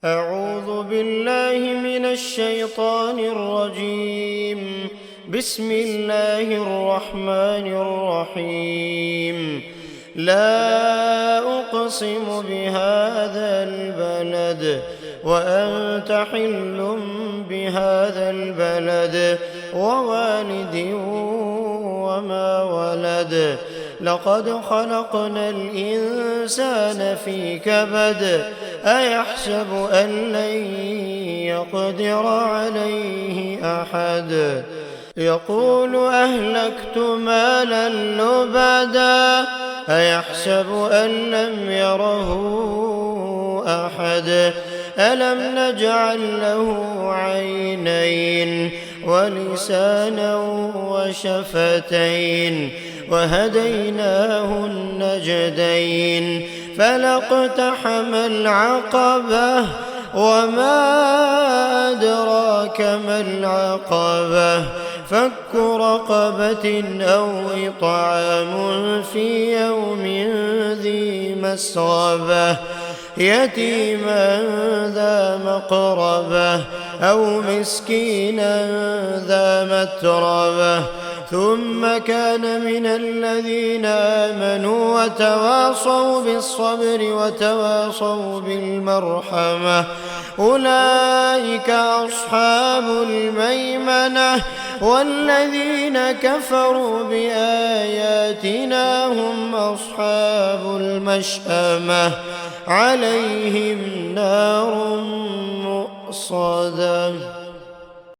أعوذ بالله من الشيطان الرجيم. بسم الله الرحمن الرحيم. لا أقسم بهذا البلد وأنت حل بهذا البلد ووالد وما ولد. لقد خلقنا الإنسان في كبد. أيحسب أن لن يقدر عليه أحد. يقول أهلكت مالا لبدا. أيحسب أن لم يره أحد. ألم نجعل له عينين ولسانا وشفتين وهديناه النجدين. فلاقتحم العقبة وما أدراك ما العقبة. فك رقبة أو إطعام في يوم ذي مسغبة يتيما ذا مقربة أو مسكينا ذا متربة. ثم كان من الذين آمنوا وتواصوا بالصبر وتواصوا بالمرحمة أولئك أصحاب الميمنة. والذين كفروا بآياتنا هم أصحاب المشأمة عليهم نار مؤصدة.